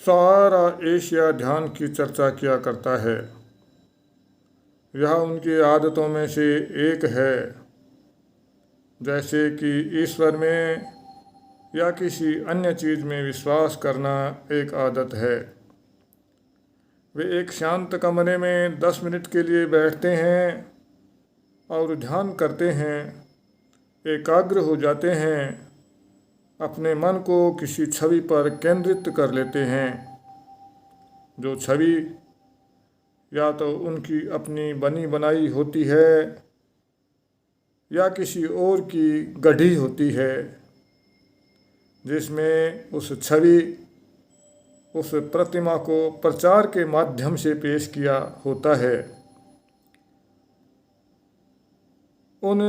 सारा एशिया ध्यान की चर्चा किया करता है। यह उनकी आदतों में से एक है, जैसे कि ईश्वर में या किसी अन्य चीज़ में विश्वास करना एक आदत है। वे एक शांत कमरे में 10 मिनट के लिए बैठते हैं और ध्यान करते हैं, एकाग्र हो जाते हैं, अपने मन को किसी छवि पर केंद्रित कर लेते हैं, जो छवि या तो उनकी अपनी बनी बनाई होती है या किसी और की गढ़ी होती है, जिसमें उस छवि, उस प्रतिमा को प्रचार के माध्यम से पेश किया होता है। उन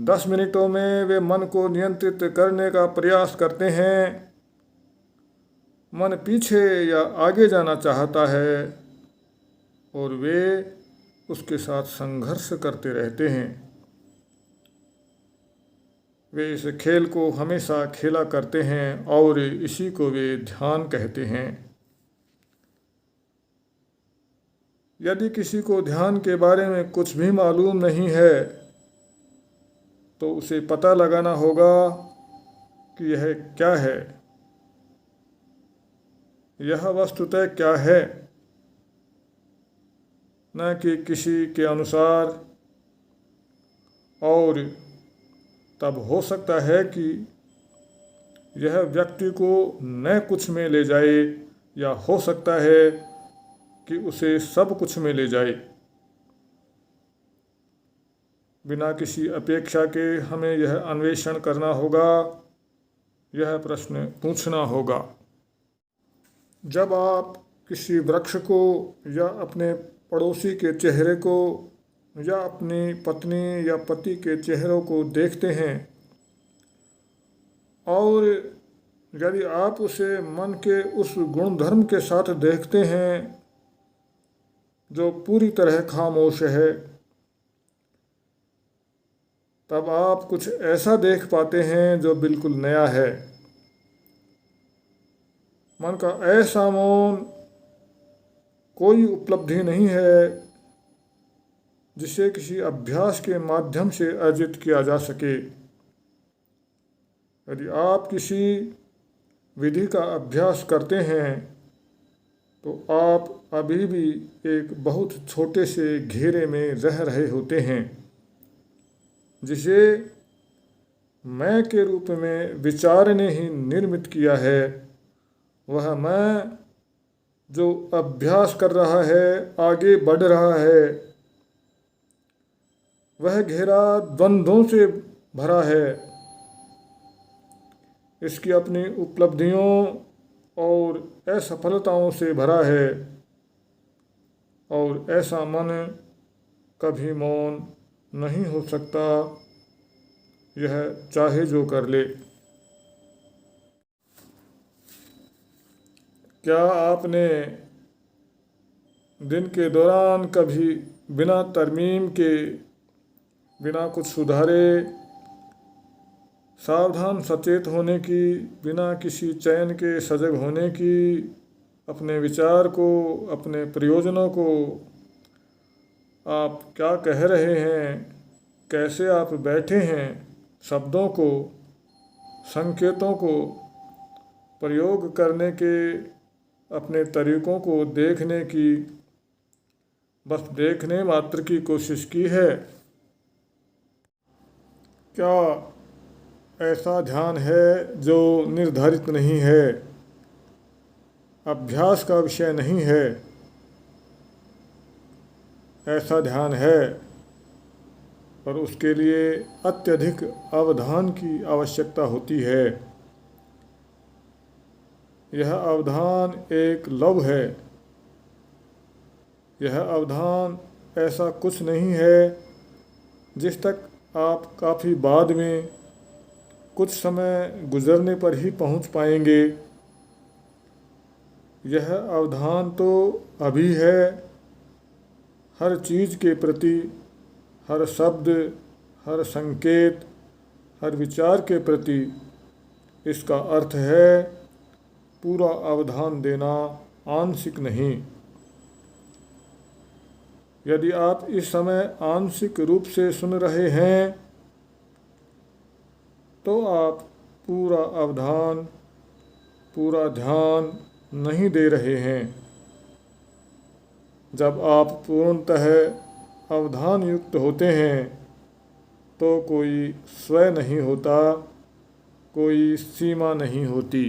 10 मिनटों में वे मन को नियंत्रित करने का प्रयास करते हैं। मन पीछे या आगे जाना चाहता है और वे उसके साथ संघर्ष करते रहते हैं। वे इस खेल को हमेशा खेला करते हैं और इसी को वे ध्यान कहते हैं। यदि किसी को ध्यान के बारे में कुछ भी मालूम नहीं है तो उसे पता लगाना होगा कि यह क्या है, यह वस्तुतः क्या है, न कि किसी के अनुसार। और तब हो सकता है कि यह व्यक्ति को न कुछ में ले जाए या हो सकता है कि उसे सब कुछ में ले जाए। बिना किसी अपेक्षा के हमें यह अन्वेषण करना होगा, यह प्रश्न पूछना होगा। जब आप किसी वृक्ष को या अपने पड़ोसी के चेहरे को या अपनी पत्नी या पति के चेहरों को देखते हैं और यदि आप उसे मन के उस गुणधर्म के साथ देखते हैं जो पूरी तरह खामोश है, तब आप कुछ ऐसा देख पाते हैं जो बिल्कुल नया है। मन का ऐसा मौन कोई उपलब्धि नहीं है जिसे किसी अभ्यास के माध्यम से अर्जित किया जा सके। यदि आप किसी विधि का अभ्यास करते हैं तो आप अभी भी एक बहुत छोटे से घेरे में रह रहे होते हैं, जिसे मैं के रूप में विचार ने ही निर्मित किया है। वह मैं जो अभ्यास कर रहा है, आगे बढ़ रहा है, वह घेरा द्वंद्वों से भरा है। इसकी अपनी उपलब्धियों और असफलताओं से भरा है और ऐसा मन कभी मौन नहीं हो सकता, यह चाहे जो कर ले। क्या आपने दिन के दौरान कभी बिना तरमीम के, बिना कुछ सुधारे, सावधान सचेत होने की, बिना किसी चयन के सजग होने की, अपने विचार को, अपने प्रयोजनों को, आप क्या कह रहे हैं, कैसे आप बैठे हैं, शब्दों को, संकेतों को प्रयोग करने के अपने तरीक़ों को देखने की, बस देखने मात्र की कोशिश की है? क्या ऐसा ध्यान है जो निर्धारित नहीं है, अभ्यास का विषय नहीं है? ऐसा ध्यान है, पर उसके लिए अत्यधिक अवधान की आवश्यकता होती है। यह अवधान एक लव है। यह अवधान ऐसा कुछ नहीं है जिस तक आप काफ़ी बाद में, कुछ समय गुजरने पर ही पहुंच पाएंगे। यह अवधान तो अभी है। हर चीज़ के प्रति, हर शब्द, हर संकेत, हर विचार के प्रति इसका अर्थ है पूरा अवधान देना आंशिक नहीं। यदि आप इस समय आंशिक रूप से सुन रहे हैं तो आप पूरा अवधान, पूरा ध्यान नहीं दे रहे हैं। जब आप पूर्णतः अवधान युक्त होते हैं तो कोई स्वय नहीं होता, कोई सीमा नहीं होती।